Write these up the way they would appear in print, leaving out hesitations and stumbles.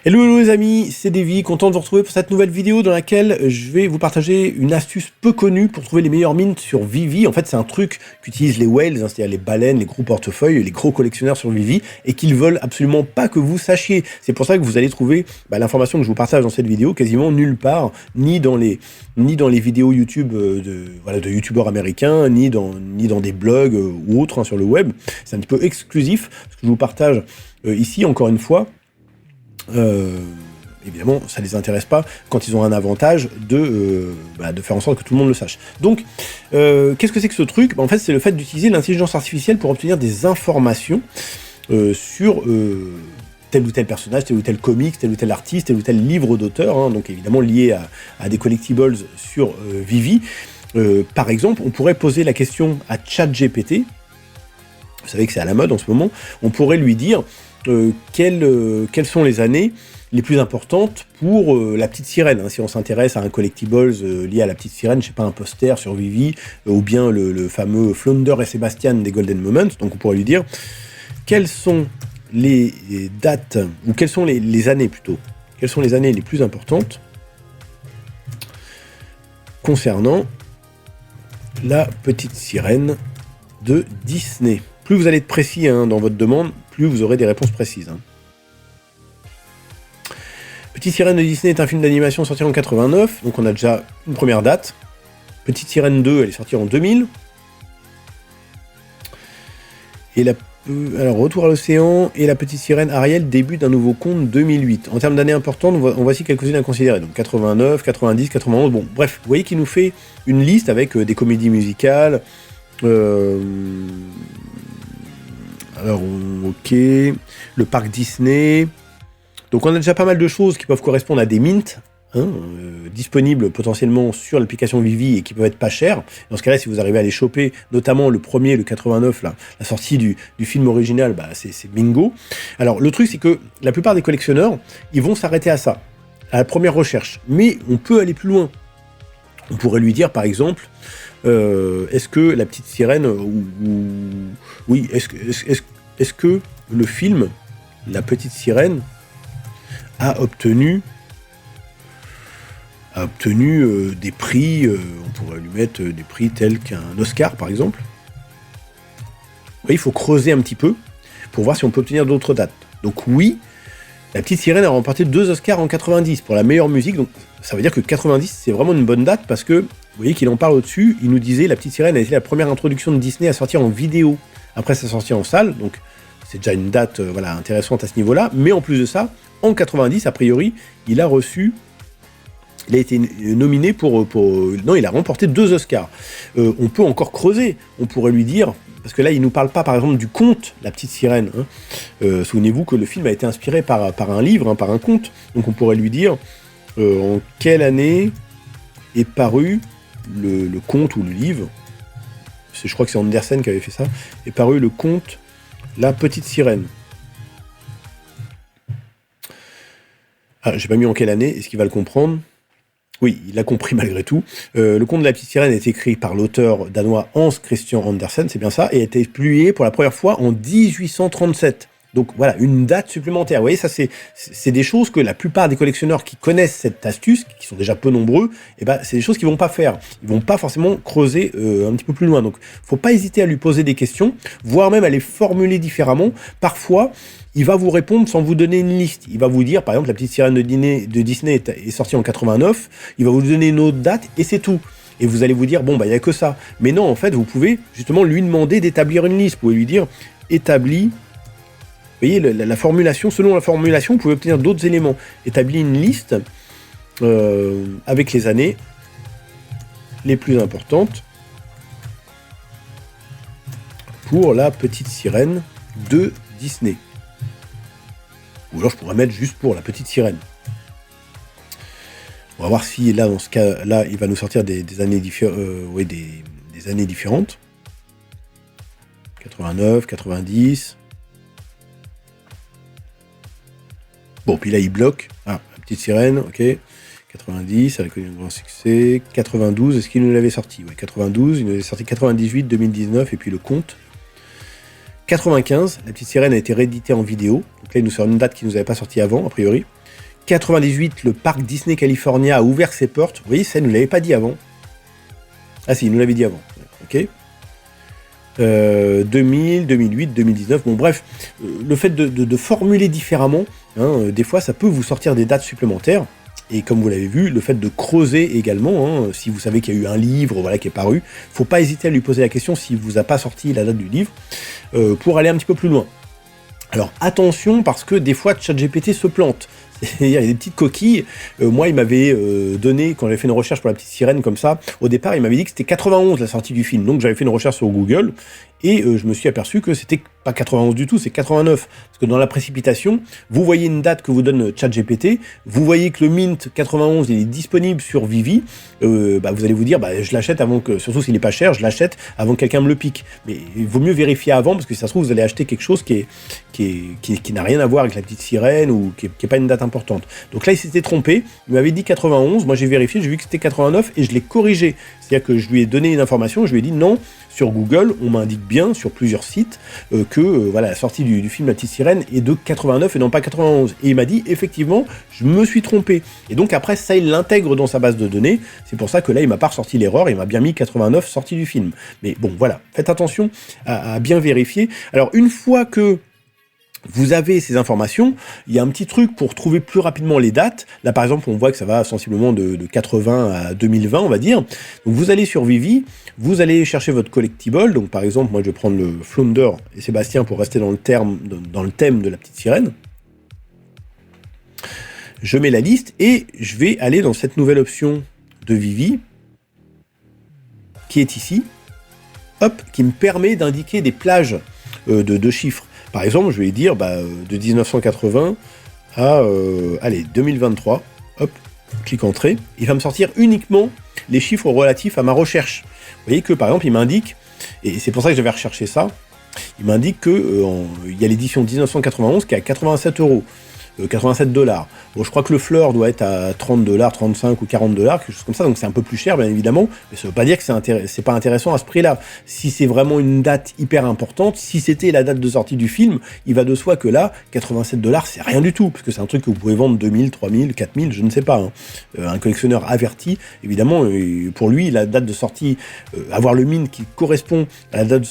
Hello les amis, c'est Davy, content de vous retrouver pour cette nouvelle vidéo dans laquelle je vais vous partager une astuce peu connue pour trouver les meilleures mines sur Vivi. En fait, c'est un truc qu'utilisent les whales, hein, c'est-à-dire les baleines, les gros portefeuilles, les gros collectionneurs sur Vivi, et qu'ils veulent absolument pas que vous sachiez. C'est pour ça que vous allez trouver l'information que je vous partage dans cette vidéo quasiment nulle part, ni dans les vidéos YouTube de youtubeurs américains, ni dans des blogs ou autres sur le web. C'est un petit peu exclusif, ce que je vous partage ici, encore une fois. Évidemment, ça les intéresse pas quand ils ont un avantage de faire en sorte que tout le monde le sache. Donc, qu'est-ce que c'est que ce truc ? En fait, c'est le fait d'utiliser l'intelligence artificielle pour obtenir des informations sur tel ou tel personnage, tel ou tel comics, tel ou tel artiste, tel ou tel livre d'auteur, hein, donc évidemment lié à des collectibles sur Vivi. Par exemple, on pourrait poser la question à ChatGPT. Vous savez que c'est à la mode en ce moment. On pourrait lui dire quelles sont les années les plus importantes pour la petite sirène, hein, si on s'intéresse à un collectibles lié à la petite sirène, je sais pas, un poster sur Vivi, ou bien le fameux Flounder et Sébastien des Golden Moments. Donc on pourrait lui dire quelles sont les dates, ou quelles sont les années plutôt, quelles sont les années les plus importantes concernant la petite sirène de Disney. Plus vous allez être précis dans votre demande, plus vous aurez des réponses précises. Petite Sirène de Disney est un film d'animation sorti en 89, donc on a déjà une première date. Petite Sirène 2, elle est sortie en 2000. Et alors, Retour à l'océan et la Petite Sirène Ariel début d'un nouveau conte 2008. En termes d'années importantes, on voici quelques-unes à considérer. Donc 89, 90, 91, bon, bref, vous voyez qu'il nous fait une liste avec des comédies musicales. Alors, ok, le parc Disney. Donc, on a déjà pas mal de choses qui peuvent correspondre à des mints, disponibles potentiellement sur l'application Vivi et qui peuvent être pas chères. Dans ce cas-là, si vous arrivez à les choper, notamment le premier, le 89, là, la sortie du film original, c'est bingo. Alors, le truc, c'est que la plupart des collectionneurs, ils vont s'arrêter à ça, à la première recherche. Mais on peut aller plus loin. On pourrait lui dire, par exemple, est-ce que la petite sirène, oui, est-ce que le film La Petite Sirène a obtenu des prix, on pourrait lui mettre des prix tels qu'un Oscar, par exemple. Oui, il faut creuser un petit peu pour voir si on peut obtenir d'autres dates. Donc oui, La Petite Sirène a remporté 2 Oscars en 90 pour la meilleure musique, donc ça veut dire que 90, c'est vraiment une bonne date, parce que, vous voyez qu'il en parle au-dessus, il nous disait « La Petite Sirène a été la première introduction de Disney à sortir en vidéo, après sa sortie en salle », donc c'est déjà une date intéressante à ce niveau-là, mais en plus de ça, en 90, a priori, il a été nominé non, il a remporté 2 Oscars. On peut encore creuser, on pourrait lui dire, parce que là, il nous parle pas, par exemple, du conte La Petite Sirène. Souvenez-vous que le film a été inspiré par un livre, par un conte, donc on pourrait lui dire en quelle année est paru le conte ou le livre, je crois que c'est Andersen qui avait fait ça, est paru le conte La Petite Sirène. Ah, j'ai pas mis en quelle année, est-ce qu'il va le comprendre ? Oui, il l'a compris malgré tout. Le conte de la Petite Sirène est écrit par l'auteur danois Hans Christian Andersen, c'est bien ça, et a été publié pour la première fois en 1837. Donc voilà, une date supplémentaire. Vous voyez, ça c'est des choses que la plupart des collectionneurs qui connaissent cette astuce, qui sont déjà peu nombreux, c'est des choses qu'ils vont pas faire. Ils vont pas forcément creuser un petit peu plus loin. Donc, faut pas hésiter à lui poser des questions, voire même à les formuler différemment. Parfois, il va vous répondre sans vous donner une liste. Il va vous dire, par exemple, La Petite Sirène de Disney est sortie en 89. Il va vous donner une autre date et c'est tout. Et vous allez vous dire, bon, il n'y a que ça. Mais non, en fait, vous pouvez justement lui demander d'établir une liste. Vous pouvez lui dire, établis. Vous voyez, la formulation, selon la formulation, vous pouvez obtenir d'autres éléments. Établis une liste avec les années les plus importantes pour La Petite Sirène de Disney. Ou alors je pourrais mettre juste pour La Petite Sirène. On va voir si là, dans ce cas-là, il va nous sortir des années des années différentes. 89, 90. Bon, puis là, il bloque. Ah, La Petite Sirène, ok. 90, elle a connu un grand succès. 92, est-ce qu'il nous l'avait sorti ? Ouais, 92, il nous avait sorti 98, 2019, et puis le conte. 95, La Petite Sirène a été rééditée en vidéo. Donc là, il nous sort une date qui ne nous avait pas sorti avant, a priori. 98, le parc Disney California a ouvert ses portes. Vous voyez, ça, il ne nous l'avait pas dit avant. Ah si, il nous l'avait dit avant. Ok. 2000, 2008, 2019, bon bref, le fait de formuler différemment, des fois ça peut vous sortir des dates supplémentaires, et comme vous l'avez vu, le fait de creuser également, si vous savez qu'il y a eu un livre voilà, qui est paru, faut pas hésiter à lui poser la question s'il vous a pas sorti la date du livre, pour aller un petit peu plus loin. Alors attention, parce que des fois ChatGPT se plante. Il y a des petites coquilles. Moi, il m'avait donné, quand j'avais fait une recherche pour la petite sirène comme ça, au départ, il m'avait dit que c'était 91 la sortie du film. Donc j'avais fait une recherche sur Google et je me suis aperçu que c'était pas 91 du tout, c'est 89. Parce que dans la précipitation, vous voyez une date que vous donne ChatGPT, vous voyez que le Mint 91 il est disponible sur Vivi, vous allez vous dire, je l'achète avant que, surtout s'il est pas cher, je l'achète avant que quelqu'un me le pique. Mais il vaut mieux vérifier avant, parce que si ça se trouve, vous allez acheter quelque chose qui n'a rien à voir avec la petite sirène ou qui est pas une date importante. Donc là, il s'était trompé, il m'avait dit 91, moi j'ai vérifié, j'ai vu que c'était 89 et je l'ai corrigé. C'est-à-dire que je lui ai donné une information, je lui ai dit non, sur Google, on m'indique bien sur plusieurs sites que la sortie du film La Petite Sirène est de 89 et non pas 91. Et il m'a dit, effectivement, je me suis trompé. Et donc après, ça, il l'intègre dans sa base de données. C'est pour ça que là, il m'a pas ressorti l'erreur, il m'a bien mis 89 sortie du film. Mais bon, voilà, faites attention à bien vérifier. Alors, une fois que vous avez ces informations, il y a un petit truc pour trouver plus rapidement les dates. Là, par exemple, on voit que ça va sensiblement de 80 à 2020, on va dire. Donc, vous allez sur Vivi, vous allez chercher votre collectible. Donc, par exemple, moi, je vais prendre le Flounder et Sébastien pour rester dans le thème de la petite sirène. Je mets la liste et je vais aller dans cette nouvelle option de Vivi, qui est ici, hop, qui me permet d'indiquer des plages de chiffres. Par exemple, je vais dire de 1980 à 2023. Hop, clique Entrée. Il va me sortir uniquement les chiffres relatifs à ma recherche. Vous voyez que par exemple, il m'indique, et c'est pour ça que j'avais recherché ça, il m'indique qu'il y a l'édition 1991 qui est à 87 €. 87 $. Bon, je crois que le Fleur doit être à 30 $, 35 ou 40 $, quelque chose comme ça, donc c'est un peu plus cher, bien évidemment, mais ça veut pas dire que c'est pas intéressant à ce prix-là. Si c'est vraiment une date hyper importante, si c'était la date de sortie du film, il va de soi que là, 87 $, c'est rien du tout, parce que c'est un truc que vous pouvez vendre 2000, 3000, 4000, je ne sais pas. Un collectionneur averti, évidemment, pour lui, la date de sortie, avoir le mine qui correspond à la date de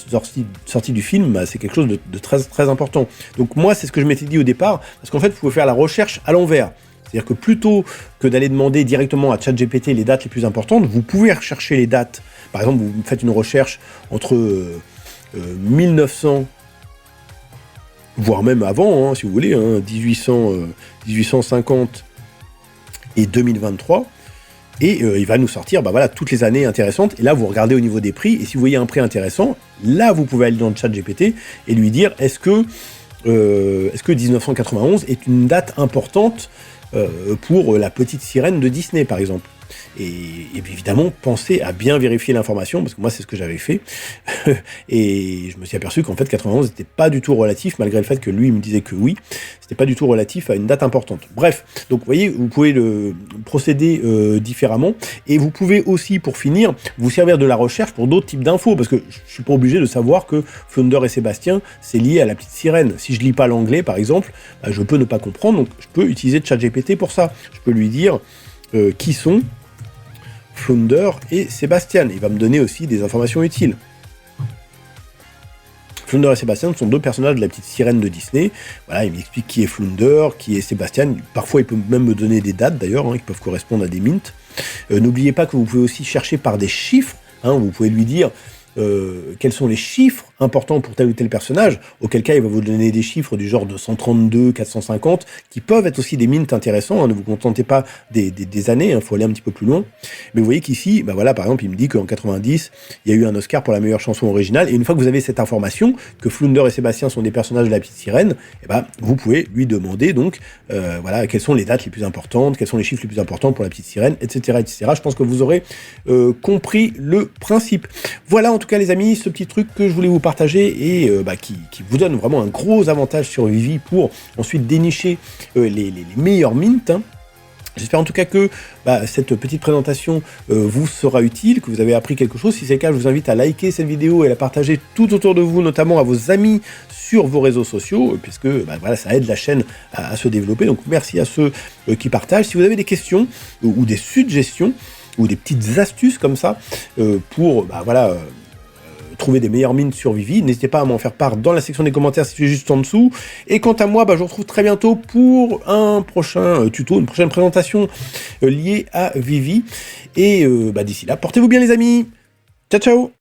sortie du film, c'est quelque chose de très, très important. Donc moi, c'est ce que je m'étais dit au départ, parce qu'en fait, vous pouvez faire la recherche à l'envers. C'est-à-dire que plutôt que d'aller demander directement à ChatGPT les dates les plus importantes, vous pouvez rechercher les dates. Par exemple, vous faites une recherche entre 1900, voire même avant, si vous voulez, 1850 et 2023, et il va nous sortir toutes les années intéressantes. Et là, vous regardez au niveau des prix, et si vous voyez un prix intéressant, là, vous pouvez aller dans le ChatGPT et lui dire est-ce que 1991 est une date importante pour la petite sirène de Disney, par exemple. Et évidemment, pensez à bien vérifier l'information, parce que moi, c'est ce que j'avais fait. Et je me suis aperçu qu'en fait, 91 n'était pas du tout relatif, malgré le fait que lui, il me disait que oui, c'était pas du tout relatif à une date importante. Bref, donc vous voyez, vous pouvez procéder différemment. Et vous pouvez aussi, pour finir, vous servir de la recherche pour d'autres types d'infos, parce que je suis pas obligé de savoir que Flounder et Sébastien, c'est lié à la petite sirène. Si je lis pas l'anglais, par exemple, je peux ne pas comprendre, donc je peux utiliser ChatGPT pour ça. Je peux lui dire qui sont Flounder et Sébastien. Il va me donner aussi des informations utiles. Flounder et Sébastien sont deux personnages de la petite sirène de Disney. Voilà, il m'explique qui est Flounder, qui est Sébastien. Parfois, il peut même me donner des dates, d'ailleurs, qui peuvent correspondre à des mints. N'oubliez pas que vous pouvez aussi chercher par des chiffres. Vous pouvez lui dire quels sont les chiffres importants pour tel ou tel personnage, auquel cas il va vous donner des chiffres du genre de 132, 450, qui peuvent être aussi des mints intéressants, ne vous contentez pas des années, faut aller un petit peu plus loin. Mais vous voyez qu'ici, par exemple, il me dit qu'en 90, il y a eu un Oscar pour la meilleure chanson originale, et une fois que vous avez cette information, que Flounder et Sébastien sont des personnages de la petite sirène, vous pouvez lui demander donc, quelles sont les dates les plus importantes, quels sont les chiffres les plus importants pour la petite sirène, etc., etc. Je pense que vous aurez compris le principe. Voilà, en tout cas, les amis, ce petit truc que je voulais vous partager et qui vous donne vraiment un gros avantage sur Vivi pour ensuite dénicher les meilleurs mints. J'espère en tout cas que cette petite présentation vous sera utile, que vous avez appris quelque chose. Si c'est le cas, je vous invite à liker cette vidéo et à la partager tout autour de vous, notamment à vos amis sur vos réseaux sociaux, puisque voilà, ça aide la chaîne à se développer. Donc merci à ceux qui partagent. Si vous avez des questions ou des suggestions ou des petites astuces comme ça pour trouver des meilleures mines sur Vivi, n'hésitez pas à m'en faire part dans la section des commentaires située juste en dessous. Et quant à moi, je vous retrouve très bientôt pour un prochain tuto, une prochaine présentation liée à Vivi. Et d'ici là, portez-vous bien les amis. Ciao ciao.